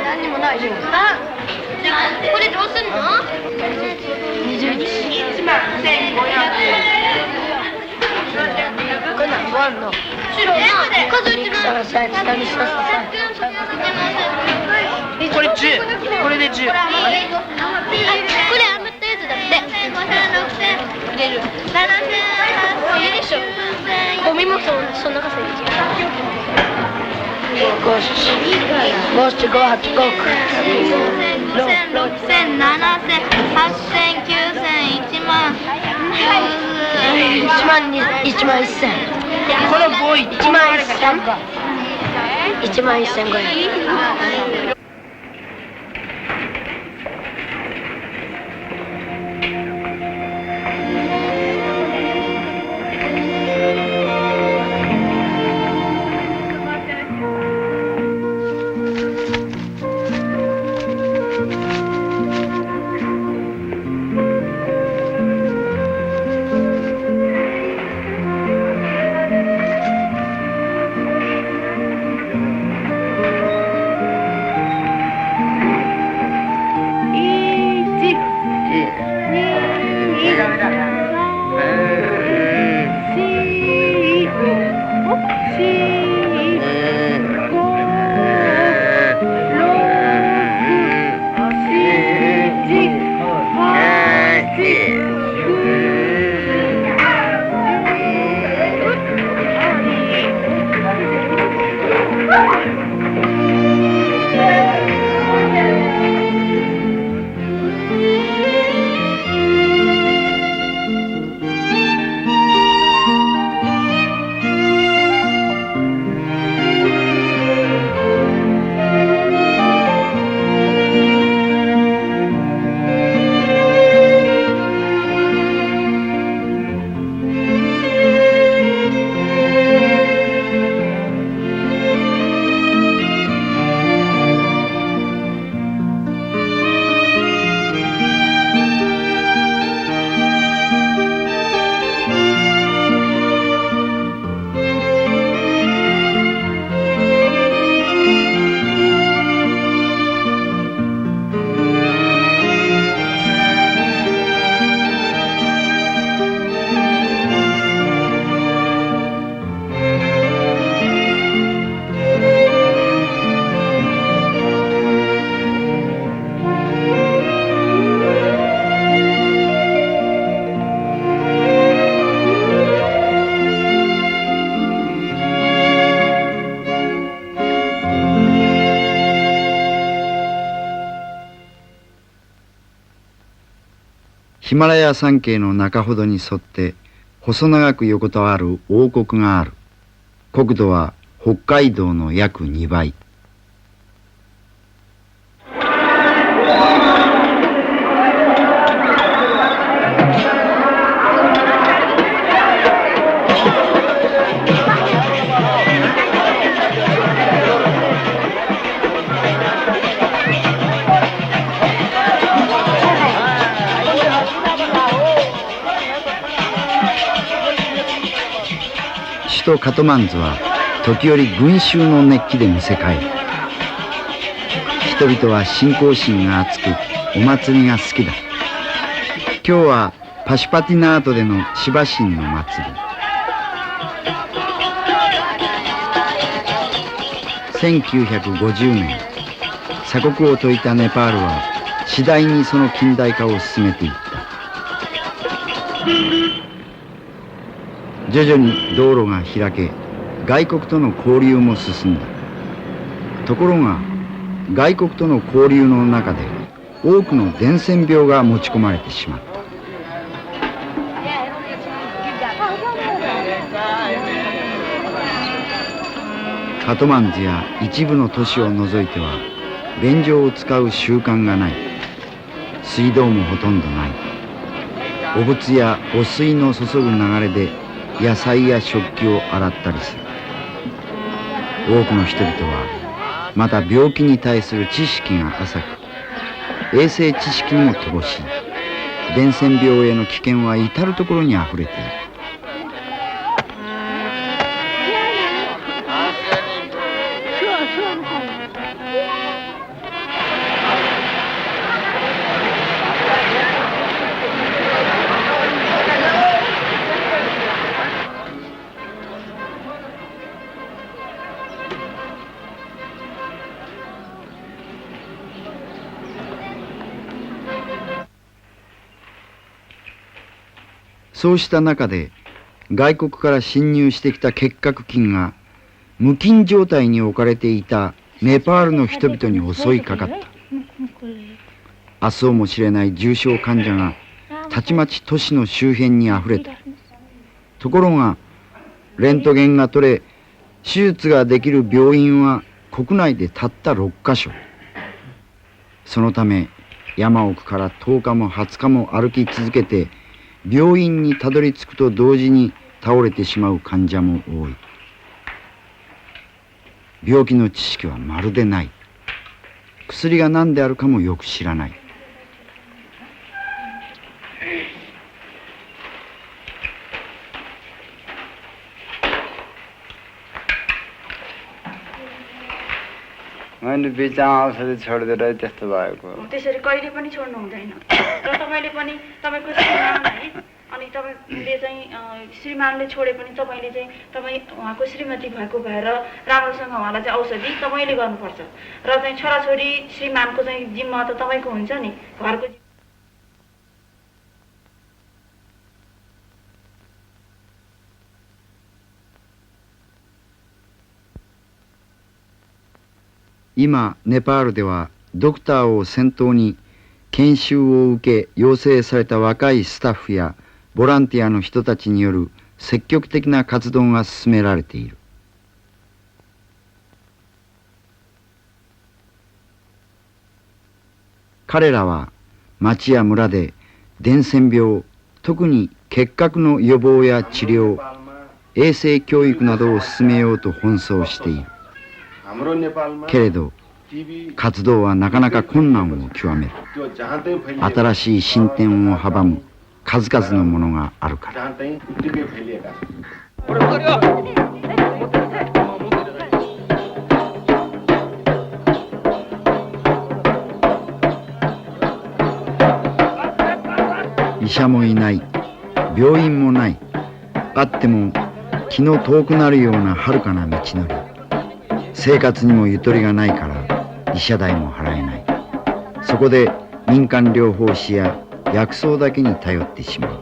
何にもないよ。あ、これどうすんの？21万1500円。これ何個あんの？数えてない。下にしたこれ10。これで10。これ余ったやつだって。入れる。7000いいでしょ。ゴミもそんな稼ぎじゃん。5、7、5、8、5、9、6000、6000、7000、8000、9000、1万、1万1000。この5、1万1000か。1万1500円。ヒマラヤ山系の中ほどに沿って細長く横たわる王国がある。国土は北海道の約2倍。首都カトマンズは時折群衆の熱気でむせ返る。人々は信仰心が熱くお祭りが好きだ。今日はパシュパティナートでのシバ神の祭り。1950年鎖国を解いたネパールは次第にその近代化を進めていった。徐々に道路が開け、外国との交流も進んだ。ところが外国との交流の中で多くの伝染病が持ち込まれてしまった。カトマンズや一部の都市を除いては便所を使う習慣がない。水道もほとんどない。汚物や汚水の注ぐ流れで野菜や食器を洗ったりする。多くの人々はまた病気に対する知識が浅く、衛生知識にも乏しい。伝染病への危険は至る所にあふれている。そうした中で外国から侵入してきた結核菌が無菌状態に置かれていたネパールの人々に襲いかかった。明日をも知れない重症患者がたちまち都市の周辺にあふれた。ところがレントゲンが取れ手術ができる病院は国内でたった6カ所。そのため山奥から10日も20日も歩き続けて病院にたどり着くと同時に倒れてしまう患者も多い。病気の知識はまるでない。薬が何であるかもよく知らない。मैले बिचमा औषधि छोडिदिएर त्यस्तो भएको त्यसरी कहिले पनि छोड्नु हुँदैन र तपाईँले पनि तपाईँको श्रीमान है अनि तपाईँले चाहिँ श्रीमानले छोडे पनि तपाईँले चाहिँ तपाईँ उहाँको श्रीमती भएको भएर राम्रोसँग उहाँलाई चाहिँ औषधि तपाईँले गर्नुपर्छ र चाहिँ छोराछोरी श्रीमानको चाहिँ जिम्मा त तपाईँको हुन्छ नि घरको।今ネパールではドクターを先頭に研修を受け養成された若いスタッフやボランティアの人たちによる積極的な活動が進められている。彼らは町や村で伝染病、特に結核の予防や治療、衛生教育などを進めようと奔走している。けれど活動はなかなか困難を極める。新しい進展を阻む数々のものがあるから。医者もいない、病院もない。あっても気の遠くなるような遥かな道のり。生活にもゆとりがないから医者代も払えない。そこで民間療法士や薬草だけに頼ってしまう。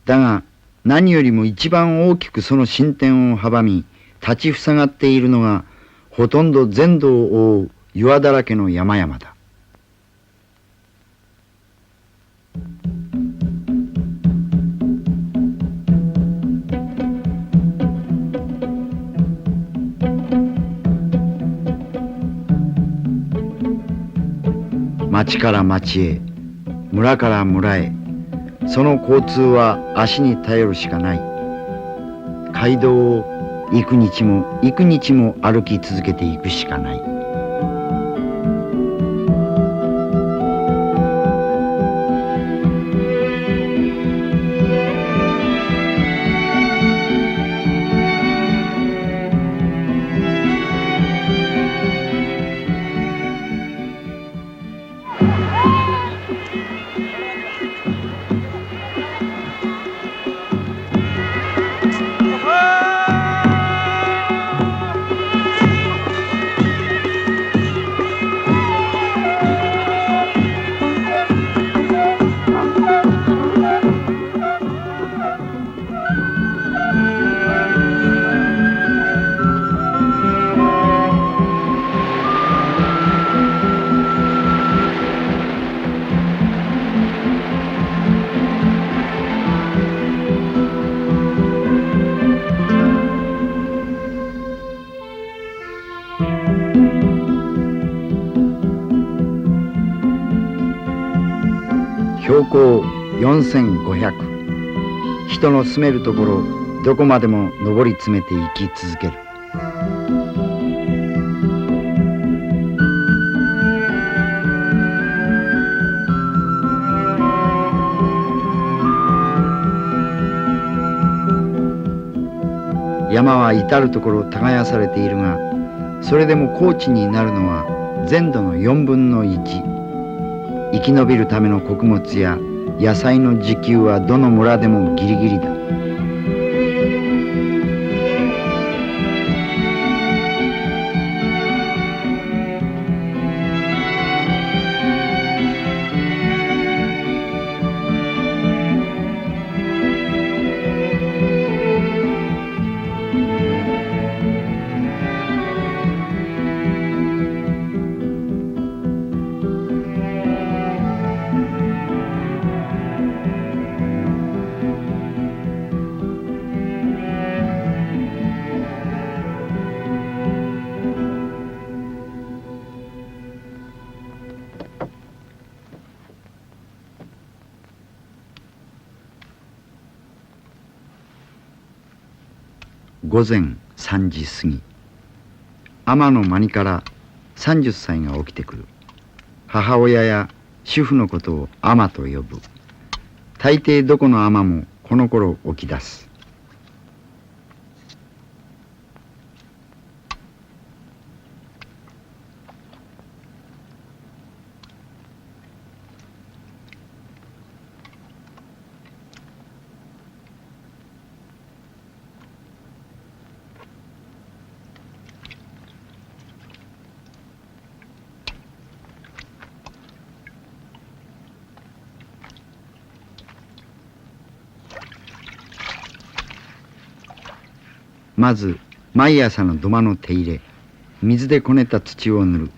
だが何よりも一番大きくその進展を阻み立ちふさがっているのがほとんど全土を覆う岩だらけの山々だ。町から町へ、村から村へ、その交通は足に頼るしかない。街道を幾日も幾日も歩き続けていくしかない。高4500。人の住めるところどこまでも上り詰めていき続ける。山は至る所耕されているが、それでも高地になるのは全土の4分の1。生き延びるための穀物や野菜の自給はどの村でもギリギリだ。午前3時過ぎ、天の間にから30歳が起きてくる。母親や主婦のことを天と呼ぶ。大抵どこの天もこの頃起き出す。まず毎朝の土間の手入れ、水でこねた土を塗る。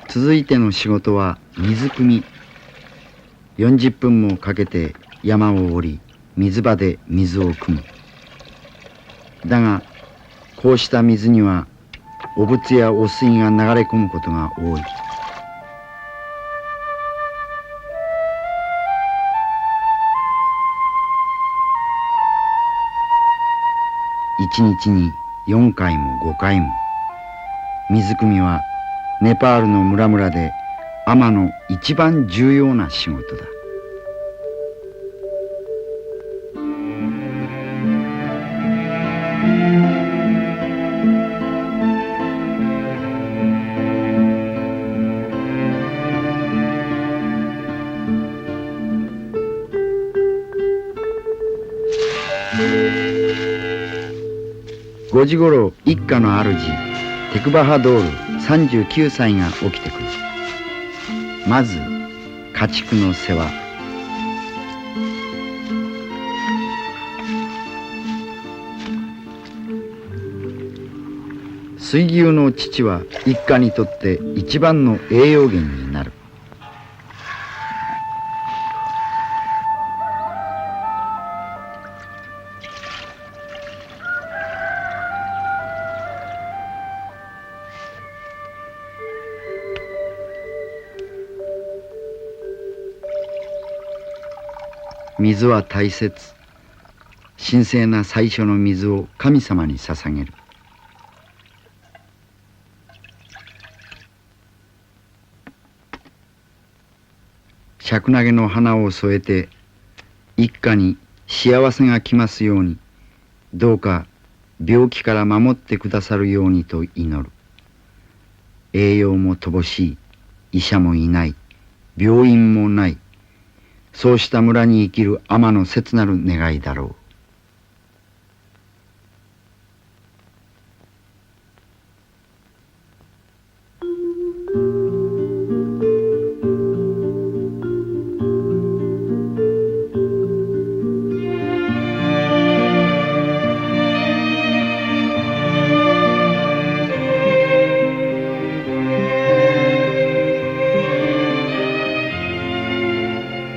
続いての仕事は水汲み。40分もかけて山を降り、水場で水を汲む。だがこうした水には汚物や汚水が流れ込むことが多い。1日に4回も5回も。水汲みはネパールの村々で天の一番重要な仕事だ。5時ごろ一家の主テクバハドール39歳が起きてくる。まず家畜の世話。水牛の乳は一家にとって一番の栄養源になる。水は大切。神聖な最初の水を神様に捧げる。尺投げの花を添えて、一家に幸せが来ますように、どうか病気から守ってくださるようにと祈る。栄養も乏しい、医者もいない、病院もない。そうした村に生きる天の切なる願いだろう。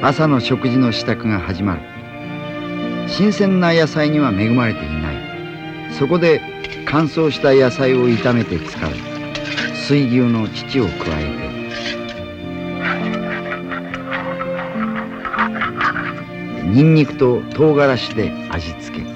朝の食事の支度が始まる。新鮮な野菜には恵まれていない。そこで乾燥した野菜を炒めて使う水牛の乳を加えて、ニンニクと唐辛子で味付け。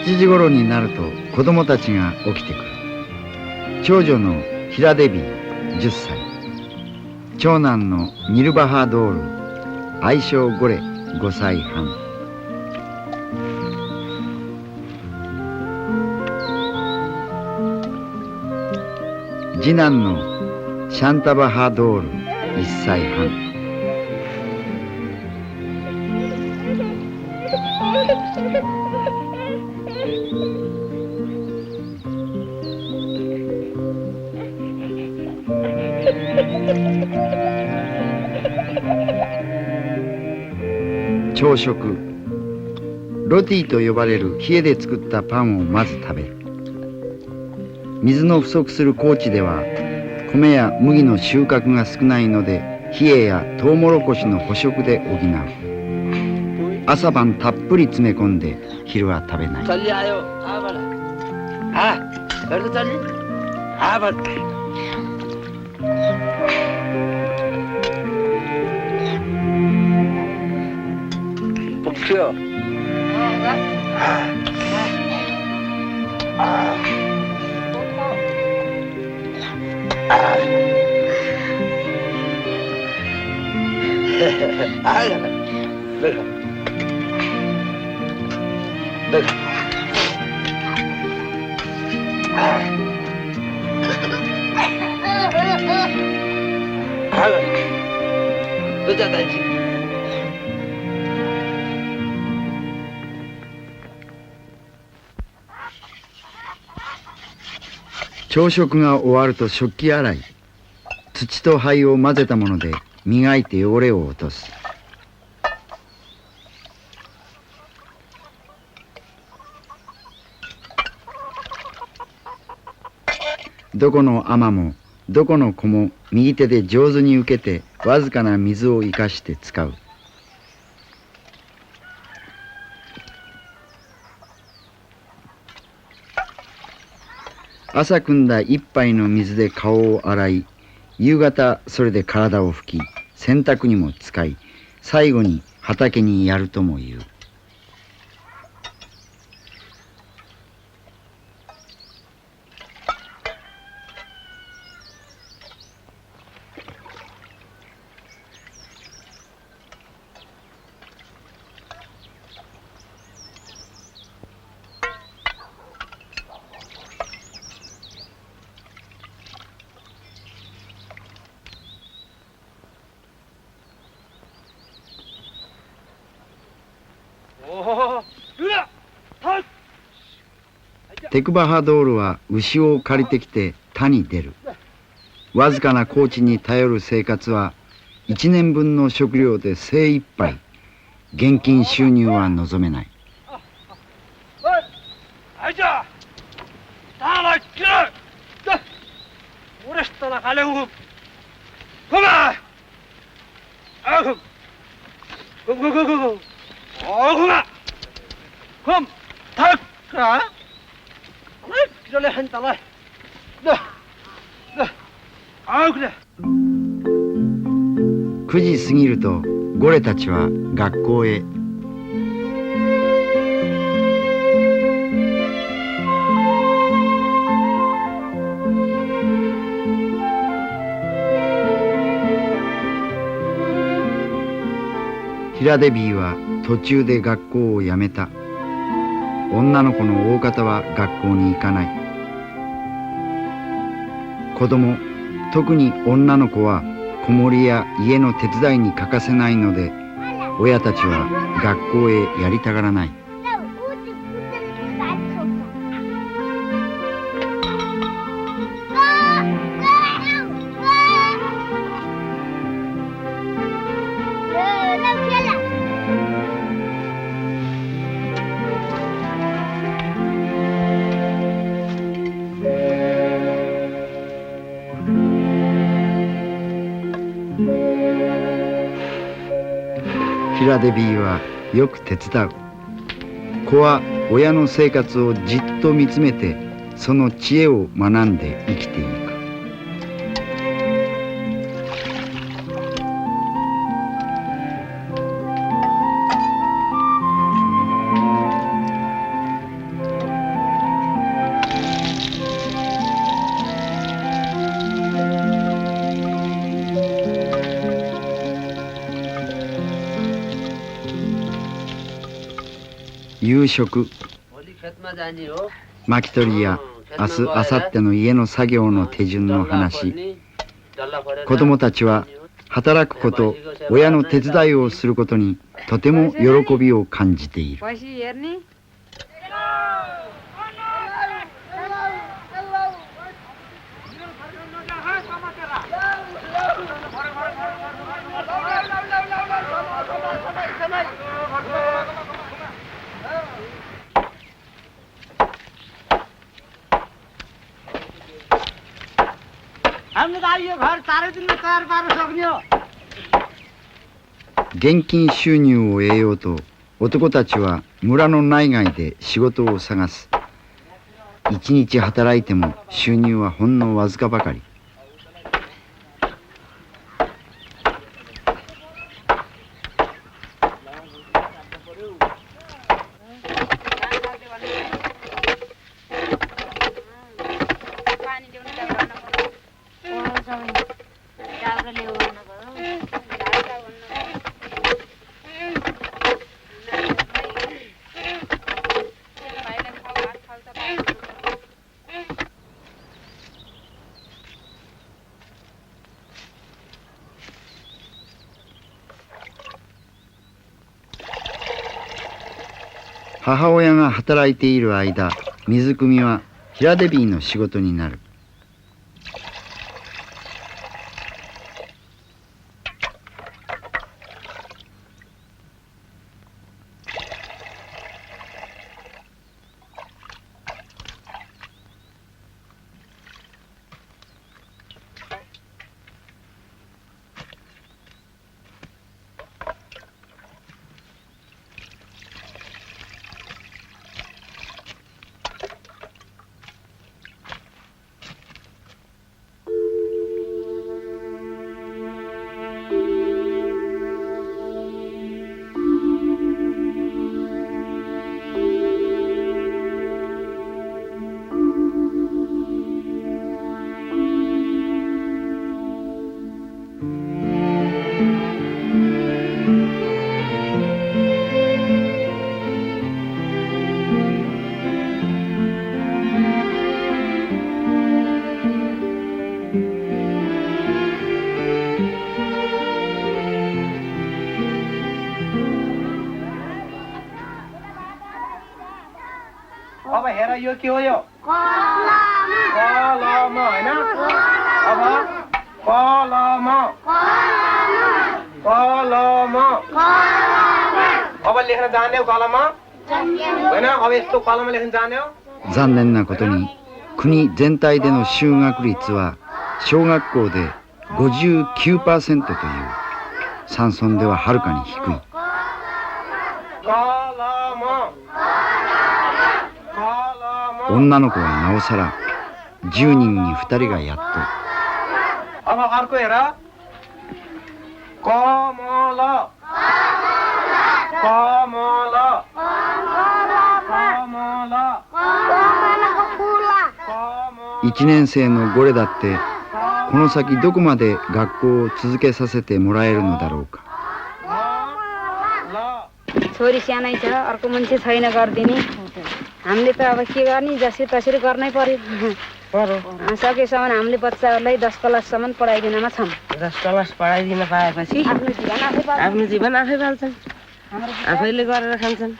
7時頃になると子供たちが起きてくる。長女のヒラデビー10歳、長男のニルバハドール愛称ゴレ5歳半、次男のシャンタバハドール1歳半。朝食、ロティと呼ばれる冷えで作ったパンをまず食べる。水の不足する高地では米や麦の収穫が少ないので、冷えやトウモロコシの捕食で補う。朝晩たっぷり詰め込んで昼は食べない。朝食が終わると食器洗い。土と灰を混ぜたもので磨いて汚れを落とす。どこの尼もどこの子も右手で上手に受けてわずかな水を生かして使う。朝汲んだ一杯の水で顔を洗い、夕方それで体を拭き、洗濯にも使い、最後に畑にやるとも言う。テクバハドールは牛を借りてきて田に出る。わずかな高地に頼る生活は1年分の食料で精一杯。現金収入は望めない。9時過ぎるとゴレたちは学校へ。ヒラデビーは途中で学校を辞めた。女の子の大方は学校に行かない。子供、特に女の子は子守や家の手伝いに欠かせないので、親たちは学校へやりたがらない。5、6、7、ヒラデビーはよく手伝う。子は親の生活をじっと見つめて、その知恵を学んで生きていく。夕食、巻き取りや明日明後日の家の作業の手順の話。子供たちは働くこと、親の手伝いをすることにとても喜びを感じている。現金収入を得ようと男たちは村の内外で仕事を探す。一日働いても収入はほんのわずかばかり。母親が働いている間、水汲みはヒラデビーの仕事になる。अब हेर यो के हो यो कलम हैन अब कलम कलम अब लेख्न जान्यौ कलम हैन अब यस्तो कलम लेख्न जान्यौ। 残念なことに国全体での就学率は小学校で 59% という山村でははるかに低い。女の子はなおさら10人に2人がやっと。अब अर्को हेर कमल कमल1年生のゴレだってこの先どこまで学校を続けさせてもらえるのだろうか。छोरी सानै छ अर्को मान्छे छैन गर्दिने हामीले त अब के गर्ने जसरी तसरी गर्नै पर्यो सकेसम्म हामीले बच्चाहरूलाई 10 क्लाससम्म पढाइदिनमा छौँ। 10 क्लास पढाइदिन पाएपछि आफ्नो जीवन आफै पाल्छन् आफैले गरेर खान्छन्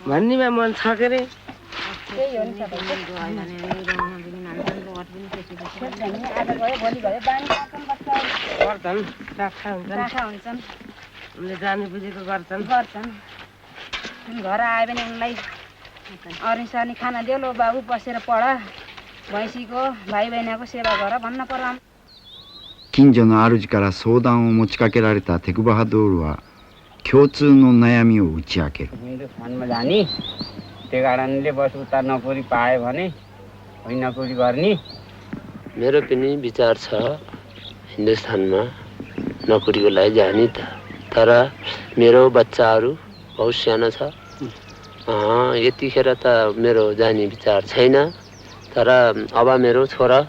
भन्नेमा मन छ के रे। त्यही हो नि सबैको आज गयो भोलि भयो बानी गर्छन् राखा हुन्छन् उनले जाने बुझेको गर्छन् घर आयो भने उनलाई अरिसानी खाना दियो लो बाबु बसेर पढ भैँसीको भाइ बहिनीको सेवा गर भन्न पर्ला। 近所の主から相談を持ちかけられたテクバハドールは共通の悩みを打ち明ける。 फोनमा जाने त्यो कारणले बस उता नोकरी पायो भने होइन नोकरी गर्ने मेरो पनि विचार छ हिन्दुस्तानमा नोकरीको लागि जाने त तर मेरो बच्चाहरू बहुत सानो छ यतिखेर त मेरो जाने विचार छैन तर अब मेरो छोरा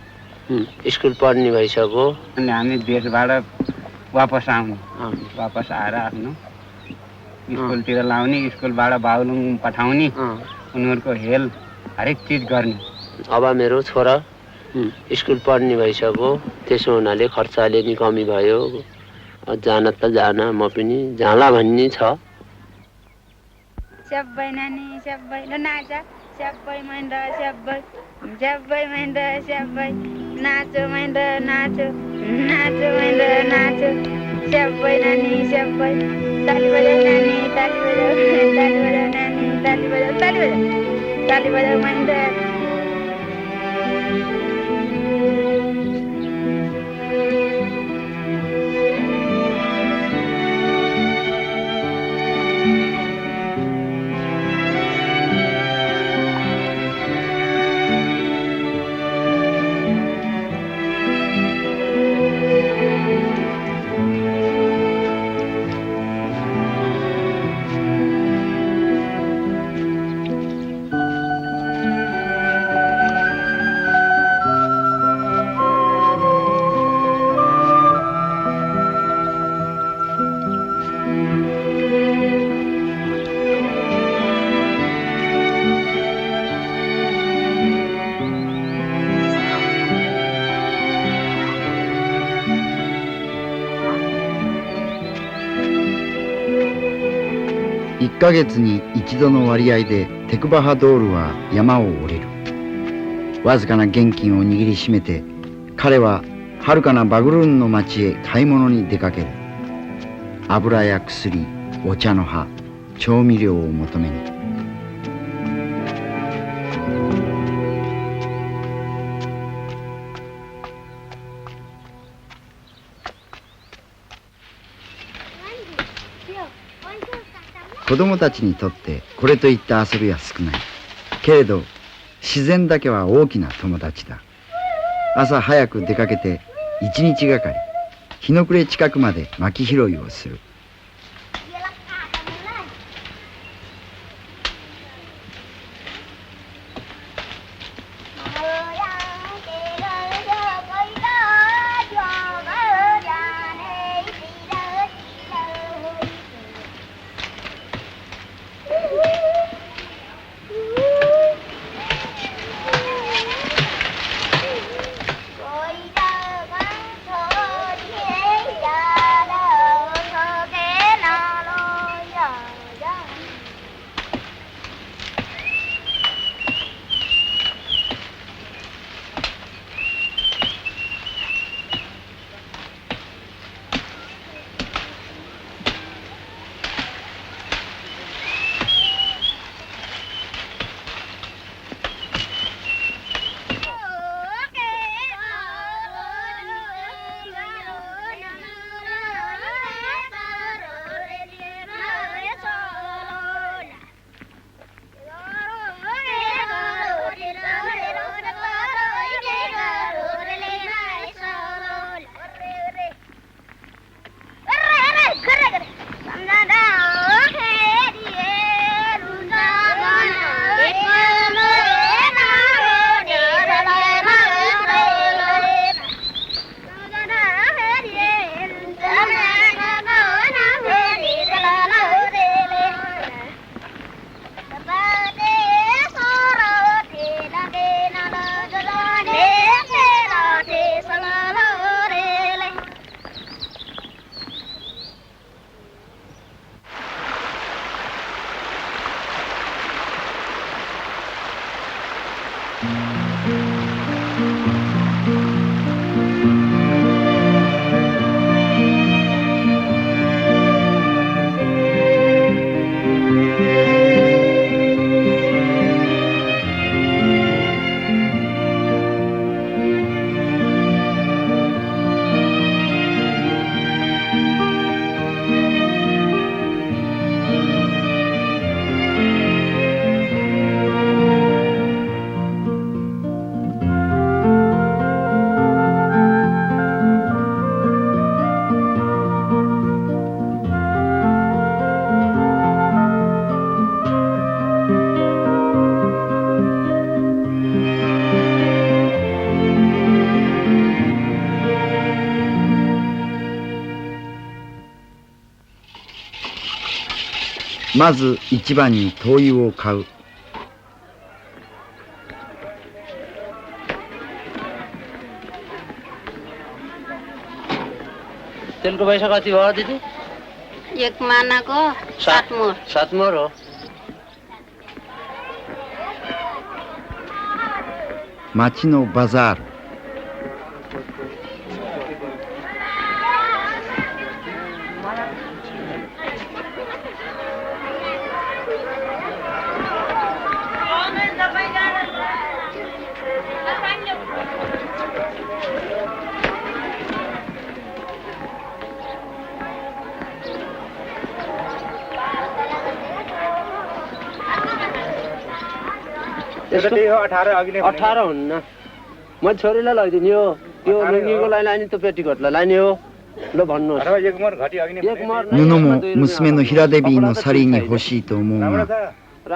स्कुल पढ्ने भइसक्यो अनि हामी देशबाट वापस आउनु वापस आएर आफ्नो स्कुलतिर लाउने स्कुलबाट बाहुलुङ पठाउने उनीहरूको हेल हरेक चिज गर्ने अब मेरो छोरा स्कुल पढ्ने भइसक्यो त्यसो हुनाले खर्चले नि कमी भयो जान त जान म पनि जाला भन्ने छ सबै नानी सबै नाच सबै महिन्द्र सबै सबै महिन्द्र सबै नाचो महिन्द्र नाचो नाचो महिन्द्र नाचो सबै नानी सबै ताली बजाऊ नानी ताली बजाऊ ताली बजाऊ नानी ताली बजाऊ ताली बजाऊ ताली बजाऊ महिन्द्र1ヶ月に一度の割合でテクバハドールは山を下りる。わずかな現金を握りしめて彼は遥かなバグルーンの町へ買い物に出かける。油や薬、お茶の葉、調味料を求めに。子供たちにとってこれといった遊びは少ない。けれど自然だけは大きな友達だ。朝早く出かけて一日がかり日の暮れ近くまで薪拾いをする。まず一番に灯油を買う。तेलको पैसा कति भयो दिदी? एक मानाको 7 मोर। 7 मोर हो। 町のバザール。अठार हुन्न म छोरीलाई लैदिने हो यो लुङ्गीको लाइने त पेटीकोटलाई लाने हो ल भन्नुहोस् 布も娘の平デビーのサリーに欲しいと思うが、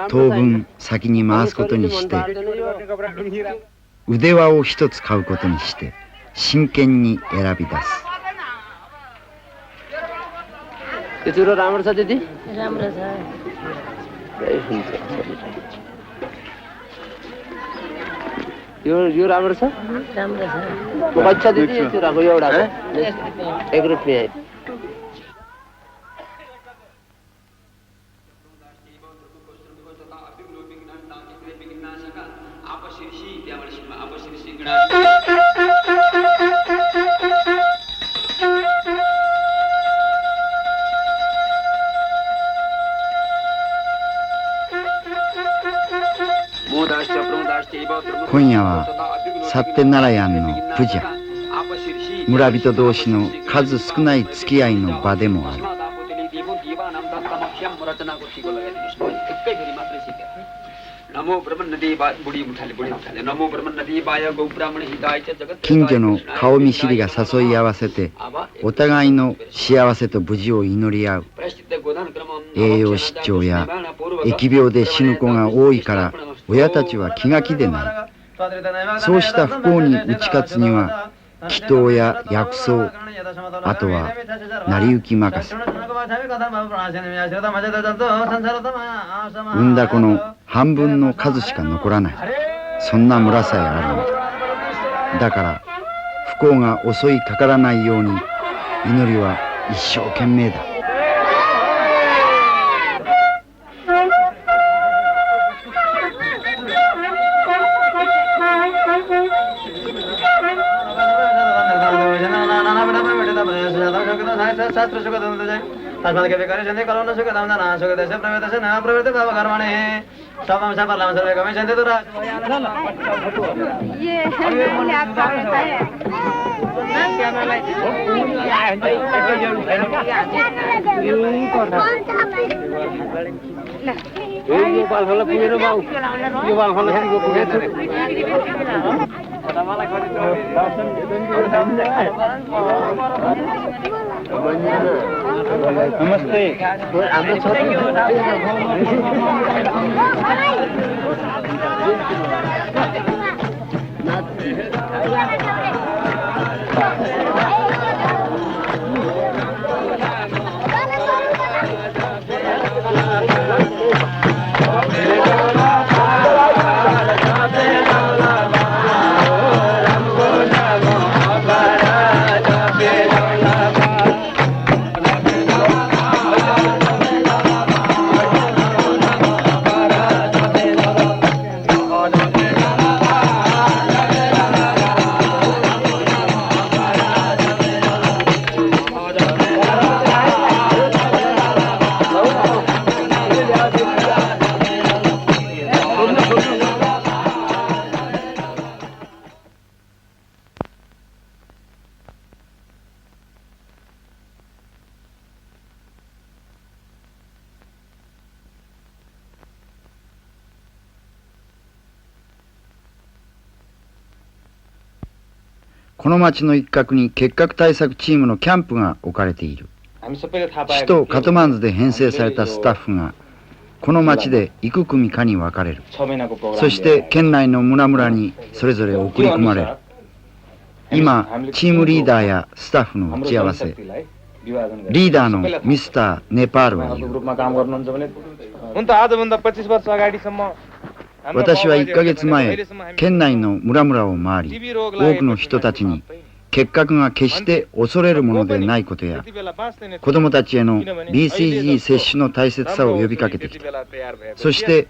当分先に回すことにして、腕輪を一つ買うことにして真剣に選び出す。 त्यो चुरो राम्रो छ दिदी? राम्रो छ। यो राम्रो छ? राम्रो छ। कति छ दिदी यो चुराको एउटाको? 1 रुपियाँ।今夜はサッテナラヤンのプジャ、村人同士の数少ない付き合いの場でもある。近所の顔見知りが誘い合わせて、お互いの幸せと無事を祈り合う。栄養失調や疫病で死ぬ子が多いから親たちは気が気でない。そうした不幸に打ち勝つには祈祷や薬草、あとは成り行き任せ。産んだ子の半分の数しか残らない、そんな村さえあるのだ。だから不幸が襲いかからないように祈りは一生懸命だ。नमस्ते।この町の一角に結核対策チームのキャンプが置かれている。首都カトマンズで編成されたスタッフがこの町で幾組かに分かれる。そして県内の村々にそれぞれ送り込まれる。今チームリーダーやスタッフの打ち合わせ、リーダーのミスター・ネパールは言う。私は1ヶ月前、県内の村々を回り、多くの人たちに結核が決して恐れるものでないことや、子どもたちへの BCG 接種の大切さを呼びかけてきた。そして、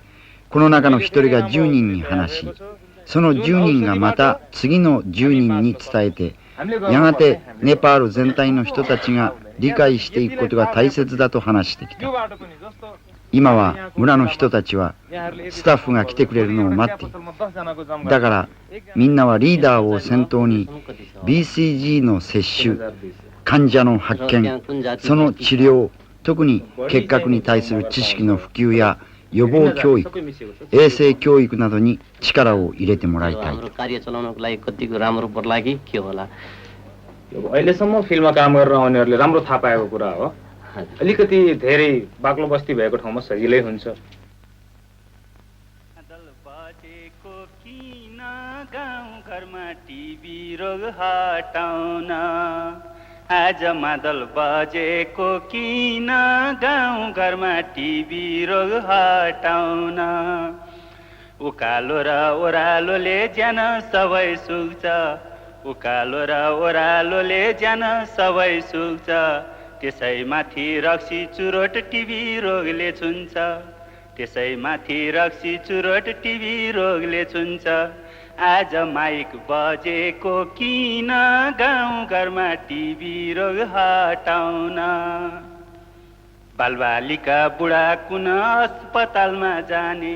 この中の1人が10人に話し、その10人がまた次の10人に伝えて、やがてネパール全体の人たちが理解していくことが大切だと話してきた。今は村の人たちはスタッフが来てくれるのを待っている。だからみんなはリーダーを先頭に BCG の接種、患者の発見、その治療、特に結核に対する知識の普及や予防教育、衛生教育などに力を入れてもらいたい。अहिलेसम्म फिल्डमा काम गरेर आउनेहरूले राम्रो थाहा पाएको कुरा हो। अलिकति धेरै बाक्लो बस्ती भएको ठाउँमा सजिलै हुन्छ। आज मादल बजेको किन गाउँ घरमा टिभी रोग हटाउन उकालो र ओह्रालोले ज्यान सबै सुक्छ उकालो र ओह्रालोले ज्यान सबै सुक्छ त्यसैमाथि रक्सी चुरोट टिभी रोगले छुन्छ त्यसैमाथि रक्सी चुरोट टिभी रोगले छुन्छ आज माइक बजेको किन गाउँ घरमा टिभी रोग हटाउन बालबालिका बुढा कुन अस्पतालमा जाने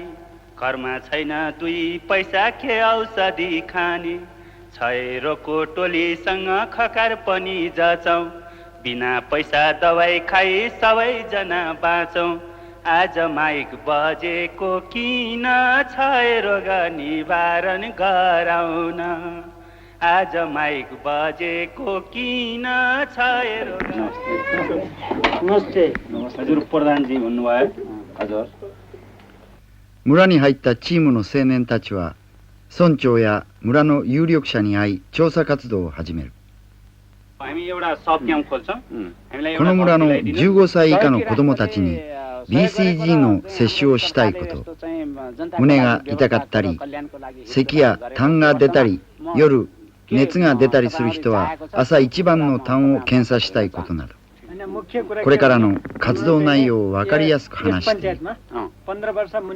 घरमा छैन 2 पैसा के औषधि खाने क्षयरोगको टोलीसँग खकार पनि जाछौँ बिना पैसा दबाई खाई सबैजना बाँचौँ आज माइक बजेको किन क्षयरोग निवारण गराउन आज माइक बजेको किन क्षयरोग नमस्ते हजुर प्रधानजी भन्नुभयो हजुर 村に入ったチームの青年たちは村長や村の有力者に会い調査活動を始める。この村の15歳以下の子どもたちに BCG の接種をしたいこと、胸が痛かったり咳や痰が出たり夜熱が出たりする人は朝一番の痰を検査したいことなど、これからの活動内容を分かりやすく話している。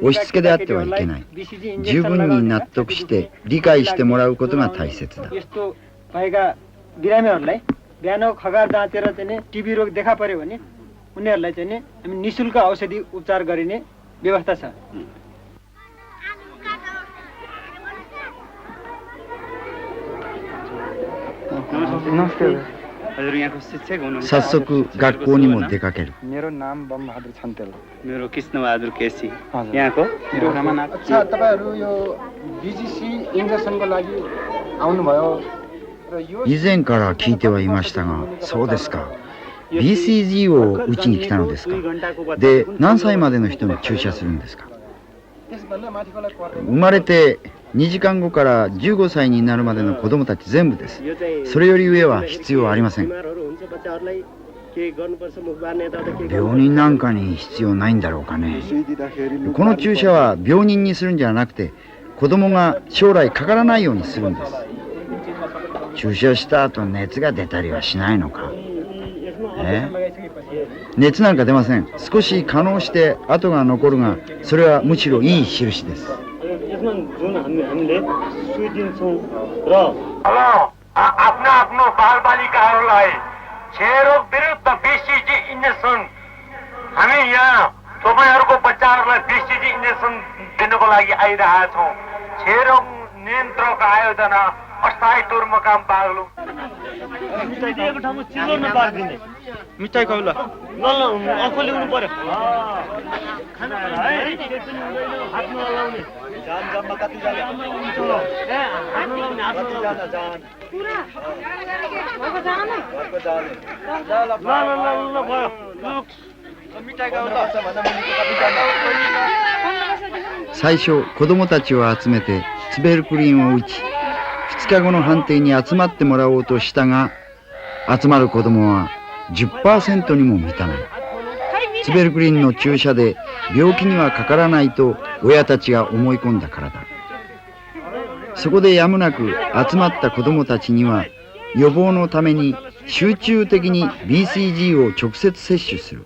押し付けであってはいけない。十分に納得して理解してもらうことが大切だ。बिहान खगार जाँचेर चाहिँ नि टिबी रोग देखा पर्यो भने उनीहरूलाई चाहिँ नि हामी निशुल्क औषधि उपचार गरिने व्यवस्था छ।早速学校にも出かける。मेरो नाम बमबहादुर छन्तेल मेरो कृष्णबहादुर केसी यहाँको अच्छा तपाईहरु यो बीजीसी इन्जेक्सनको लागि आउनुभयो以前から聞いてはいましたが、そうですか。BCG を打ちに来たのですか。で、何歳までの人に注射するんですか。生まれて2時間後から15歳になるまでの子供たち全部です。それより上は必要ありません。病人なんかに必要ないんだろうかね。この注射は病人にするんじゃなくて、子供が将来かからないようにするんです。注射した後熱が出たりはしないのか。熱なんか出ません。少し化膿して跡が残るが、それはむしろいい印です。आफ्नो बालबालिकाहरूलाई क्षयरोग विरुद्ध BCG इन्जेक्सन हामी यहाँ तपाईँहरूको बच्चाहरूलाई BCG इन्जेक्सन दिनको लागि आइरहेका छौँ। क्षयरोग नियन्त्रणको आयोजना अस्थायी तौरमा काम पाग्लो मिठाई दिएको ठाउँमा चिलो नपार्दिने मिठाई खुवाउला ल आफू ल्याउनु पर्यो खाना है हातमा लाउने जान जम्मा कति जाने हातमा लाउने हातमा लाउने जान पुरा घरको जान घरको जान ल भयो मिठाई खाउला भन्दा मुनिको कति जान 最初子供たちを集めてツベルクリンを打ち、2日後の判定に集まってもらおうとしたが、集まる子供は10% にも満たない。ツベルクリンの注射で病気にはかからないと親たちが思い込んだからだ。そこでやむなく集まった子どもたちには予防のために集中的に BCG を直接接種する。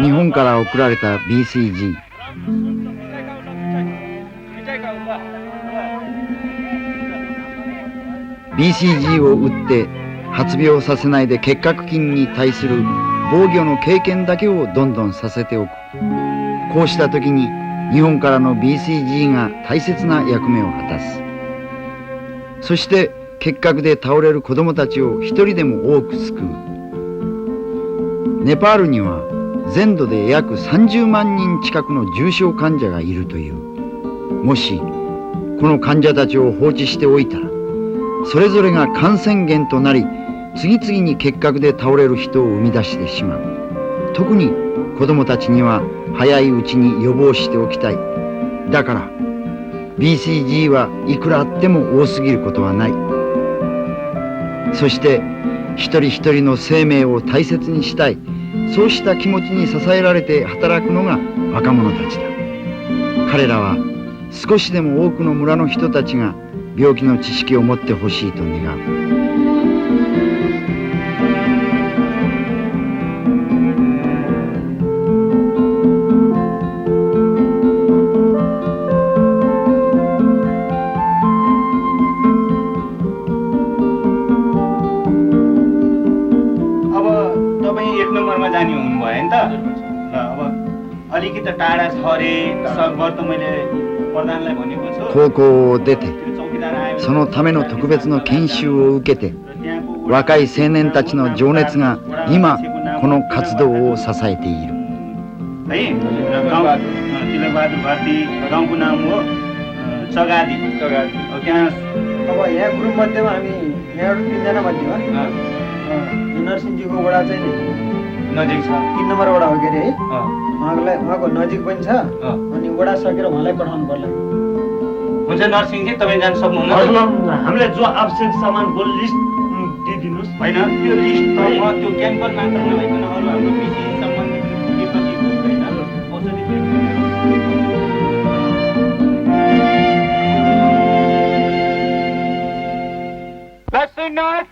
日本から送られた BCG。BCG を打って発病させないで結核菌に対する防御の経験だけをどんどんさせておく。こうした時に日本からの BCG が大切な役目を果たす。そして結核で倒れる子どもたちを一人でも多く救う。ネパールには全土で約30万人近くの重症患者がいるという。もしこの患者たちを放置しておいたら、それぞれが感染源となり、次々に結核で倒れる人を生み出してしまう。特に子どもたちには早いうちに予防しておきたい。だから BCG はいくらあっても多すぎることはない。そして一人一人の生命を大切にしたい、そうした気持ちに支えられて働くのが若者たちだ。彼らは少しでも多くの村の人たちが病気の知識を持ってほしいと願う。अब तपाईँ 1 नम्बरमा जाने हुनुभयो नि त। ल अब अलिकति टाढा छ अरे सकभर त मैले प्रधानलाई भनेको छु। 高校を出てそのための特別の研修を受けて、若い青年たちの情熱が今この活動を支えている。तिलबहादुर भारती गाउँको नाम हो चगादी। अब त्यहाँ अब यहाँ ग्रुप मध्येमा हामी यहाँबाट 3जना मध्येमा नरसिंहजीको वडा चाहिँ नजिक छ। 3 नम्बर वडा हो के अरे है। उहाँको नजिक पनि छ। अनि वडा सकेर उहाँलाई पठाउनु पर्ला। हुन्छ नरसिंहजी, तपाईँ जान सक्नुहुन्न? हामीलाई जो आवश्यक सामानको लिस्ट दिइदिनुहोस्। होइन, त्यो लिस्ट त्यो क्याम्पस मात्र नभइकन अरू हाम्रो कृषि सम्बन्धित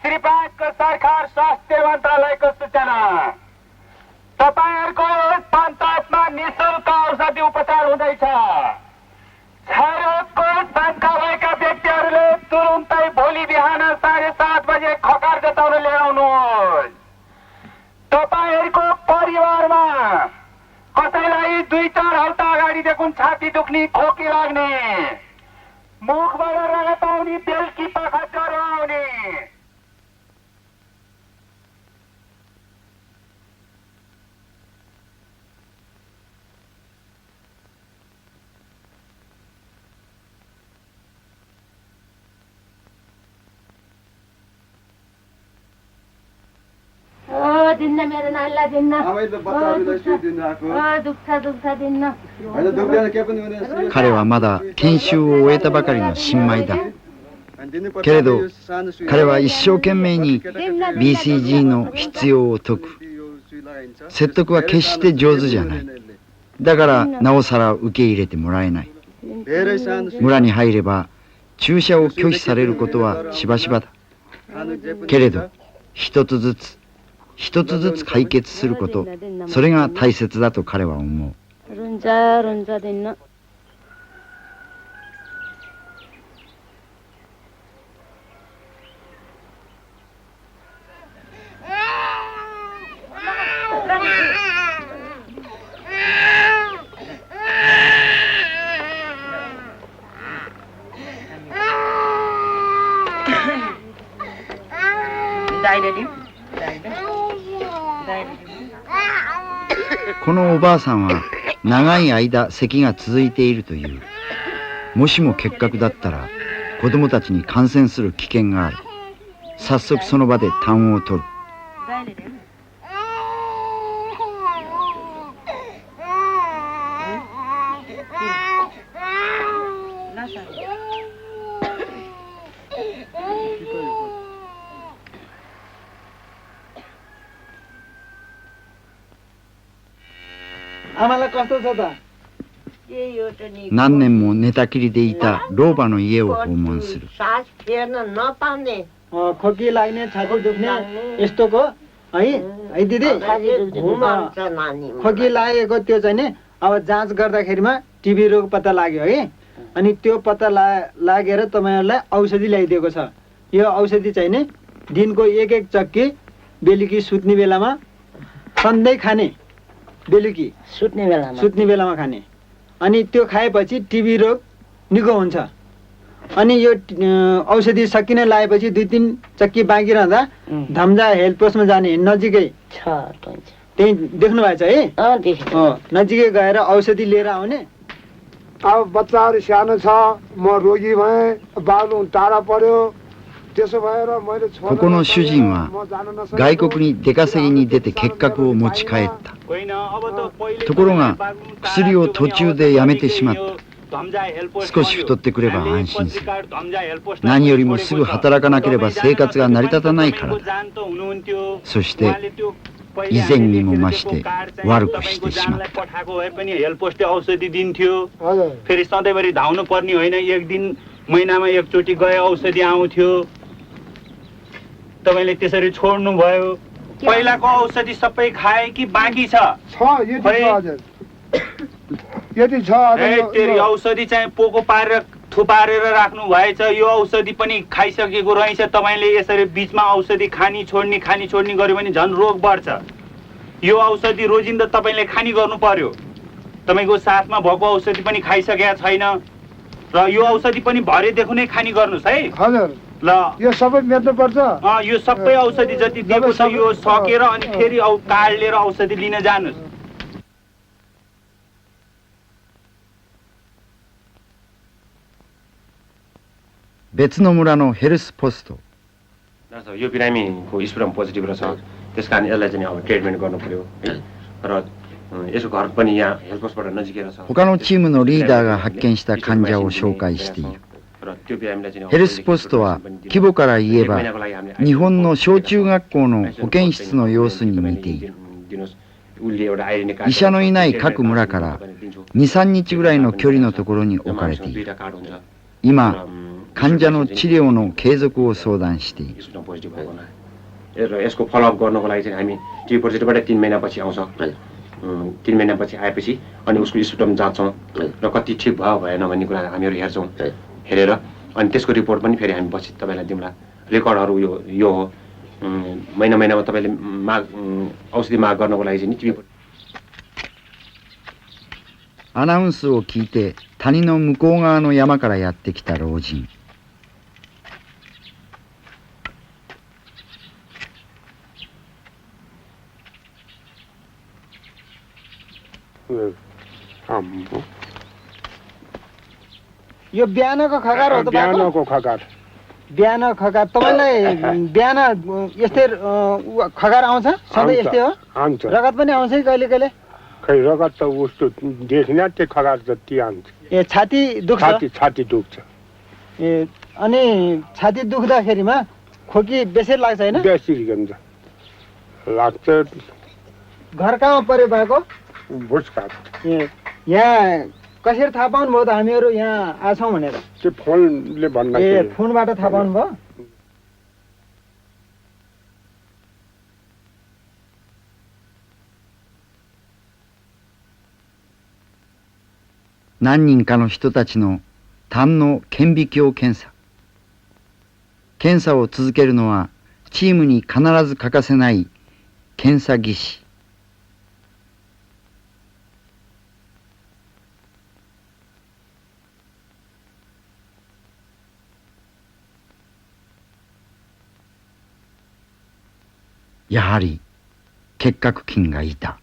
श्रीपादको सरकार स्वास्थ्य मन्त्रालयको सूचना। तपाईहरूको पञ्चायतमा निःशुल्क औषधि उपचार हुँदैछ। क्षयरोगको शङ्का भएका व्यक्तिहरूले तुरुन्तै भोलि बिहान 7:30 बजे खकार जताउन लिएर आउनुहोस्। तपाईहरूको परिवारमा कसैलाई 2-4 हप्ता अगाडिदेखि छाती दुख्ने, खोकी लाग्ने, मुखबाट रगत आउने, बेलुकी पख ज्वरो आउने, दिन्न मेरो नानीलाई दिन्न।彼はまだ研修を終えたばかりの新米だ。けれど彼は一生懸命に BCG の必要を説く。説得は決して上手じゃない。だからなおさら受け入れてもらえない。村に入れば注射を拒否されることはしばしばだ。けれど一つずつ解決すること、それが大切だと彼は思う。このおばあさんは長い間咳が続いているという。もしも結核だったら子供たちに感染する危険がある。早速その場で痰を取る。आमालाई कस्तो छ त? 何年も寝たきりでいた老婆の家を訪問する。 खोकी लाग्ने छाती दुख्ने यस्तोको है दिदी खोकी लागेको त्यो चाहिँ नि अब जाँच गर्दाखेरिमा टिबी रोग पत्ता लाग्यो है अनि त्यो पत्ता लागेर तपाईहरुलाई औषधि ल्याइदिएको छ। यो औषधि चाहिँ नि दिनको एक चक्की बेलुकी सुत्ने बेलामा सधैँ खाने, बेलुकी सुत्ने बेलामा खाने अनि त्यो खाएपछि टिबी रोग निको हुन्छ। अनि यो औषधि सकिन लागेपछि 2-3 चक्की बाँकी रहँदा धम्जा हेल्थ पोस्टमा जाने नजिकै छ, त्यही देख्नु भएको छ है? नजिकै गएर औषधि लिएर आउने। अब बच्चाहरू सानो छ, म रोगी भएँ, बाबु टाढा पर्यो, त्यसो भएर मैले ここの主人は外国に出稼ぎに出て結核を持ち帰った。ところが薬を途中でやめてしまった。少し太ってくれば安心する。何よりもすぐ働かなければ生活が成り立たないからだ。そして以前にも増して悪くしてしまった。 फेरि सधैँभरि धाउनु पर्ने होइन, एक दिन महिनामा एकचोटि गए औषधि आउँथ्यो। तपाईले त्यसरी छोड्नु भयो। पहिलाको औषधि सबै खाए कि बाँकी छ? यदि छ तेरी औषधि चाहिँ पोको पारेर थुपारेर राख्नु भएछ। यो औषधि पनि खाइसकेको रहेछ। तपाईले यसरी बीचमा औषधि खानी छोड्ने गर्यो भने झन् रोग बढ्छ। यो औषधि रोजिन्दा तपाईले खानी गर्नु पर्यो। तपाईको साथमा भएको औषधि पनि खाइसकेका छैन र यो औषधि पनि भरेदेखि नै खानी गर्नुस् है। हजुर ल यो सबै मेट्नु पर्छ। यो सबै औषधि जति दिएको छ यो सकेर अनि फेरि कार्ड लिएर औषधि लिन जानुस्। 別の村のヘルスポスト。 यो बिरामीको स्पुरम पोजिटिभ रहेछ, त्यसकारण यसलाई चाहिँ अब ट्रिटमेन्ट गर्नु पर्यो र यसको घर पनि यहाँ हेल्थ पोस्टबाट नजिकै रहेछ। 他のチームのリーダーが発見した患者を紹介している。ヘルスポストは規模から言えば日本の小中学校の保健室の様子に似ている。医者のいない各村から 2、3日ぐらいの距離のところに置かれている。今患者の治療の継続を相談している。 यसको फलोअप गर्नको लागि चाहिँ हामी टिबी पोजिटिभबाट 3 महिनापछि आउँछ। 3 महिनापछि आएपछि अनि उसको स्पुटम जाँच्छौँ र कति ठिक भयो भएन भन्ने कुरा हामीहरू हेर्छौँ। हेरेर अनि त्यसको रिपोर्ट पनि फेरि हामी पछि तपाईलाई दिउँला। रेकर्डहरू यो हो। महिनामा तपाईले औषधि माग गर्नको लागि चाहिँ टिबी アナウンスを聞いて谷の向こう側の山からやってきた老人。 यो बिहानको खगार हो त? बिहानको खगार। बिहान खगार तपाईलाई बिहान यस्तै खगार आउँछ? सधैँ यस्तै हो? आउँछ। रगत पनि आउँछ कहिले कहिले? खै रगत त उस्तो देखिन त्यो खगार जति आउँछ। ए छाती दुख्छ? छाती दुख्छ। ए अनि छाती दुख्दाखेरिमा खोकी बेसी लाग्छ हैन? बेसी लाग्छ। घर कहाँ पर्यो भएको? बुझ्का। ए यहाँ कसरी थाहा पाउनु भयो त हामीहरू यहाँ आछौँ भनेर? त्यो फोनले भन्दा। ए फोनबाट थाहा पाउनु भयो?何人かの人たちの痰の顕微鏡検査。検査を続けるのはチームに必ず欠かせない検査技師。 やはり結核菌がいた。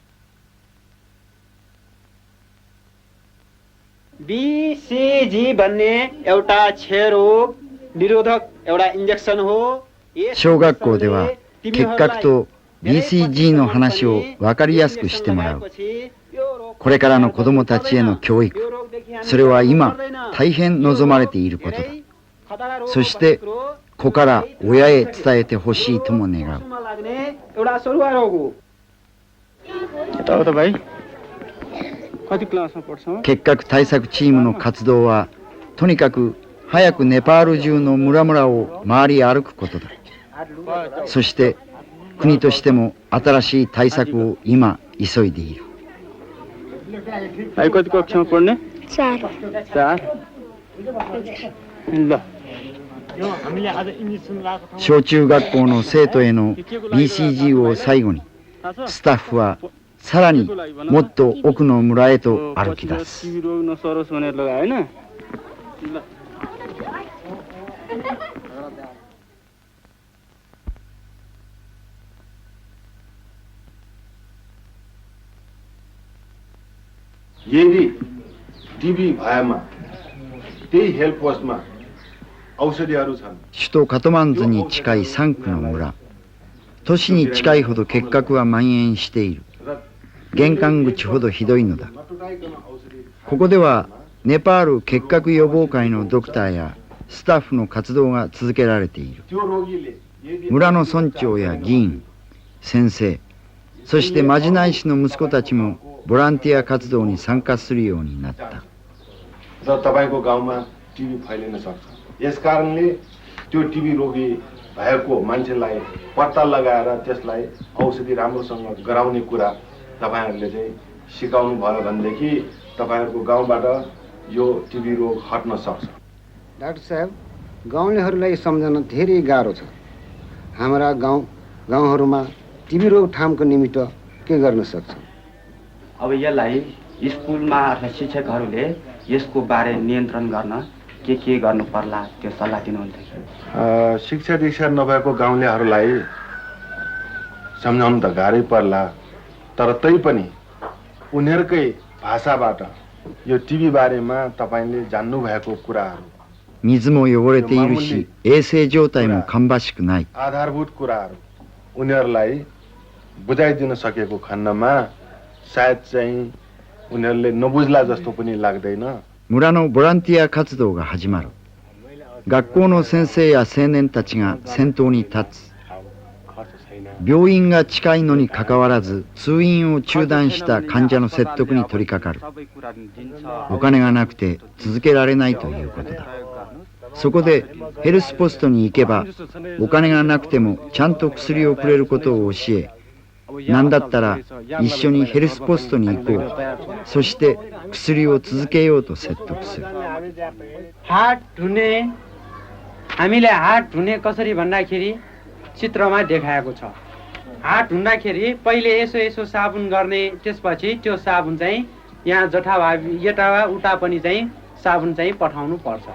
BCG भन्ने एउटा क्षयरोग निरोधक एउटा इन्जेक्सन हो। 小学校では結核と BCG の話を分かりやすくしてもらう。これからの子どもたちへの教育、それは今大変望まれていることだ。そして子から親へ伝えてほしいとも願う。 एउटा सरुवा रोग हो। यता हो त भाइ। कति क्लासमा पढ्छौ? 結核対策チームの活動はとにかく早くネパール中の村々を回り歩くことだ。そして国としても新しい対策を今急いでいる。はい、कति कक्षामा पढ्ने? 4 ल小中学校の生徒への BCG を最後にスタッフはさらにもっと奥の村へと歩き出す。यदि टिबी भएमा त्यही हेल्प पोस्टमा औषधिहरू छन्। 首都カトマンズに近い3区の村。都市に近いほど結核は蔓延している。玄関口ほどひどいのだ。ここではネパール結核予防会のドクターやスタッフの活動が続けられている。村の村長や議員、先生、そしてマジナイ氏の息子たちもボランティア活動に参加するようになった。तपाईको गाउँमा टिबी फैलिन सक्छ। यसकारणले त्यो टिबी रोगी भएको मान्छेलाई पत्ता लगाएर त्यसलाई औषधि राम्रोसँग गराउने कुरा तपाईहरुले चाहिँ सिकाउनु भयो भनेदेखि तपाईहरुको गाउँबाट यो टिबी रोग हट्न सक्छ। डाक्टर साहब, गाउँलेहरूलाई सम्झन धेरै गाह्रो छ। हाम्रा गाउँहरूमा टिबी रोग ठामको निमित्त के गर्न सक्छ? अब यसलाई स्कुलमा अथवा शिक्षकहरूले यसको बारे नियन्त्रण गर्न के गर्नु पर्ला त्यो सल्लाह दिनुहुन्छ। शिक्षा दीक्षा नभएको गाउँलेहरूलाई सम्झाउनु त गाह्रै पर्ला, तर तै पनि उनीहरुकै भाषाबाट यो टिबी बारेमा तपाईले जान्नु भएको कुराहरू, 水も汚れているし、衛生状態も芳しくない。 आधारभूत कुराहरू उनीहरूलाई बुझाइदिन सकेको खण्डमा सायद चाहिँ उनीहरूले नबुझ्ला जस्तो पनि लाग्दैन। 村のボランティア活動が始まる。学校の先生や青年たちが先頭に立つ。病院が近いのにかかわらず通院を中断した患者の説得に取り掛かる。お金がなくて続けられないということだ。そこでヘルスポストに行けばお金がなくてもちゃんと薬をくれることを教え、なんだったら一緒にヘルスポストに行こう、そして薬を続けようと説得する。हामीले हात धुने कसरी भन्दाखेरि चित्रमा देखाएको छ। हात धुँदाखेरि पहिले यसो साबुन गर्ने, त्यसपछि त्यो साबुन चाहिँ यहाँ जथाभावी यता उता पनि चाहिँ साबुन चाहिँ पठाउनु पर्छ।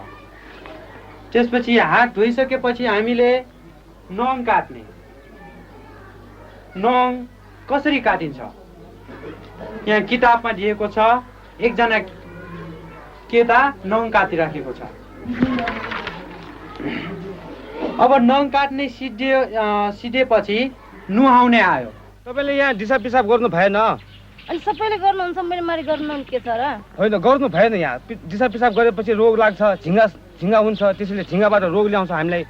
त्यसपछि हात धोइसकेपछि हामीले नङ काट्ने। नङ कसरी काटिन्छ यहाँ किताबमा दिएको छ। एकजना केटा नङ काटिराखेको छ। अब नङ काट्ने सिधेपछि नुहाउने आयो। तपाईले यहाँ दिसा पिसाब गर्नु भएन? अनि सबैले गर्नुहुन्छ, मैले मारी गर्नु के छ र? होइन, गर्नु भएन। यहाँ दिसा पिसाब गरेपछि रोग लाग्छ, झिङ्गा हुन्छ, त्यसैले झिङ्गाबाट रोग ल्याउँछ हामीलाई।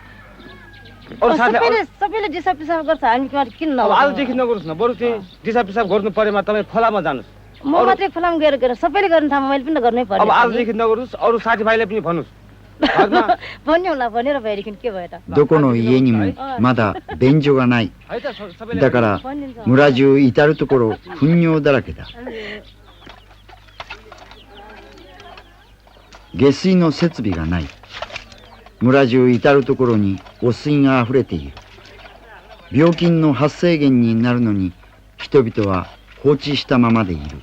सबैले दिसा पिसाब गर्छ, हामी किन अब आजदेखि नगर्नुहोस् न, बरु चाहिँ दिसा पिसाब गर्नु परेमा तपाईँ खोलामा जानुहोस्। म मात्रै खोलामा गएर सबैले गर्ने ठाउँमा मैले पनि गर्नै पर्यो। अब आजदेखि नगर्नुहोस्, अरू साथीभाइलाई पनि भन्नुहोस्। どこの家にもまだ便所がない。だから村中至る所糞尿だらけだ。下水の設備がない。村中至る所に汚水があふれている。病菌の発生源になるのに人々は放置したままでいる。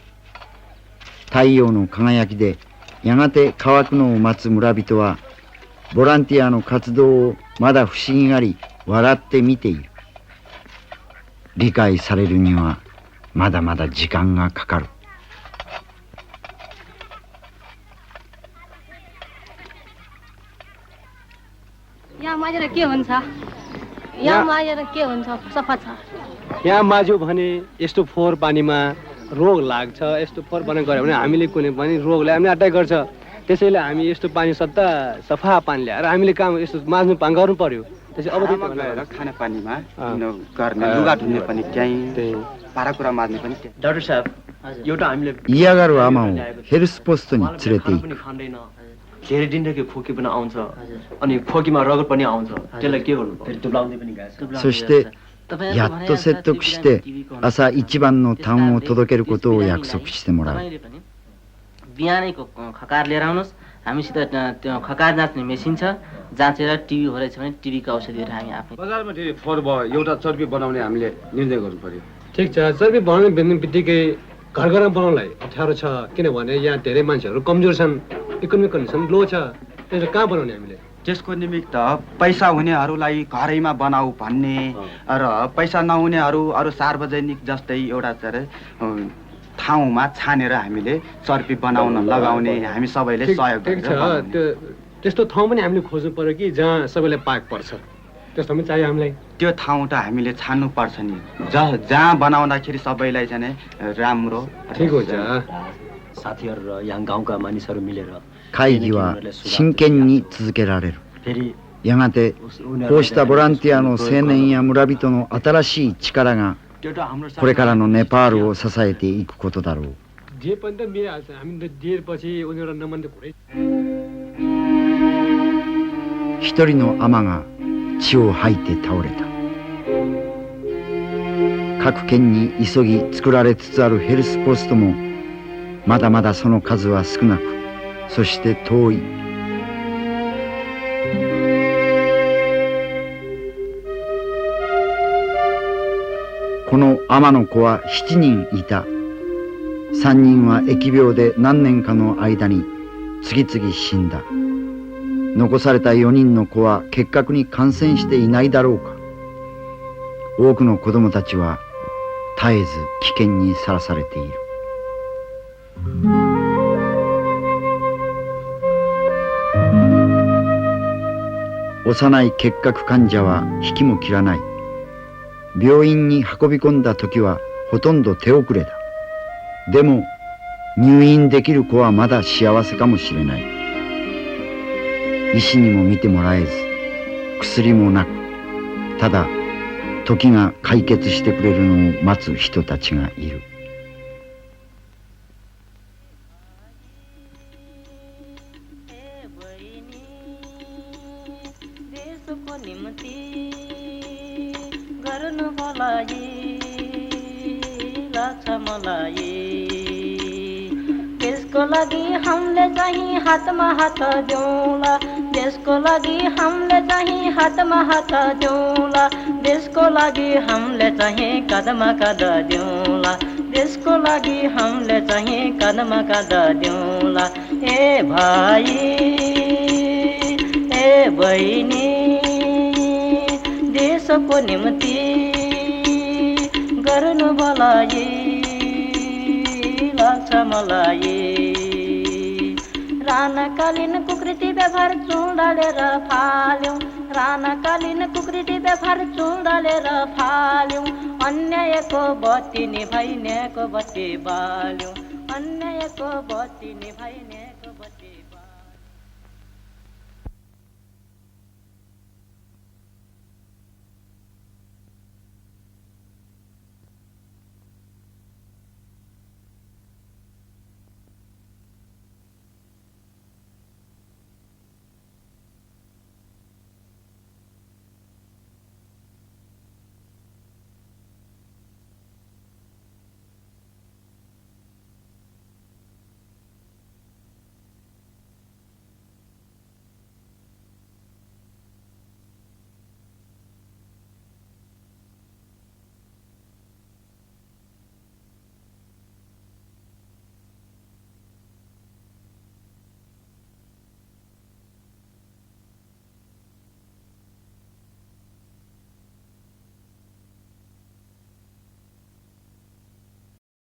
太陽の輝きでやがて乾くのを待つ村人はボランティアの活動をまだ不思議がり笑って見ている。理解されるにはまだまだ時間がかかる。यहाँ माझेर के हुन्छ? यहाँ माझेर के हुन्छ? सफा छ। यहाँ माझ्यो भने यस्तो फोहोर पानीमा रोग लाग्छ। यस्तो फोहोर पानी गऱ्यो भने हामीले कुनै पनि रोगले हामीले अट्याक गर्छ। त्यसैले हामी यस्तो पानी सफा पानी ल्याएर हामीले काम यस्तो माझ्नु गर्नु पर्यो। त्यसै अब गएर खानेपानीमा गर्ने लुगा धुने पनि त्यहीँ भाँडाकुँडा माझ्ने पनि त्यहीँ डाक्टर साहब एउटा हामीले इयागारो आमा हो हेर्स पोस्तो नि चिरेते पनि खाँदैन धेरै दिनदेखि खोकी पनि आउँछ अनि खोकीमा रगत पनि आउँछ त्यसलाई के गर्नु पर्छ दुब्लाउँदै पनि गाछ そしてやっと説得して朝一番の痰を届けることを約束してもらう बिहानैको खकार लिएर आउनुहोस् हामीसित त्यो खकार जाँच्ने मेसिन छ जाँचेर टिबी हो रहेछ भने टिबीको औषधिहरू हामी आफै बजारमा धेरै फोहोर भयो एउटा चर्बी बनाउने हामीले निर्णय गर्नु पर्यो ठिक छ चर्बी बनाउने बित्तिकै घर घरमा बनाउनलाई अप्ठ्यारो छ किनभने यहाँ धेरै मान्छेहरू कमजोर छन् इकोनोमिक कन्डिसन लो छ त्यसले कहाँ बनाउने हामीले त्यसको निमित्त पैसा हुनेहरूलाई घरैमा बनाऊ भन्ने र पैसा नहुनेहरू अरू सार्वजनिक जस्तै एउटा ठाउँमा छानेर हामीले चर्बी बनाउन लगाउने हामी सबैले सहयोग गरेर त्यस्तो ठाउँ पनि हामीले खोज्नु पर्यो कि जहाँ सबैलाई पाक पर्छ त्यस्तो पनि चाहियो हामीलाई त्यो ठाउँ त हामीले छान्नु पर्छ नि जहाँ बनाउँदाखेरि सबैलाई चाहिँ राम्रो ठिक हुन्छ साथीहरू र यहाँ गाउँका मानिसहरू मिलेर 会議は真剣に続けられる。やがてこうしたボランティアの青年や村人の新しい力がこれからのネパールを支えていくことだろう。一人の尼が血を吐いて倒れた。各県に急ぎ作られつつあるヘルスポストもまだまだその数は少なく、そして遠い。この尼の子は7人いた。3人は疫病で何年かの間に次々死んだ。残された4人の子は結核に感染していないだろうか。多くの子供たちは絶えず危険にさらされている。幼い結核患者は引きも切らない。病院に運び込んだ時はほとんど手遅れだ。でも入院できる子はまだ幸せかもしれない。医師にも診てもらえず、薬もなく、ただ時が解決してくれるのを待つ人たちがいる。देशको लागि हमले चाहिँ हातमा हात दिउँला, देशको लागि हमले चाहिँ हातमा हात दिउँला, देशको लागि हमले चाहिँ कदमा कद दिउँला, देशको लागि हमले चाहिँ कदमा कद दिउँला। ए भाइ ए बहिनी देशको निम्ति गर्नु भलाई लाग्छ मलाई। राणाकालीन कुकृति व्यवहार चुडालेर फाल्यौं, राणाकालीन कुकृति व्यवहार चुडालेर फाल्यौं। अन्यायको बत्ती निभाइ न्यायको बत्ती बाल्यौं, अन्यायको बत्ती निभाइ न्यायको बत्ती बाल्यौं।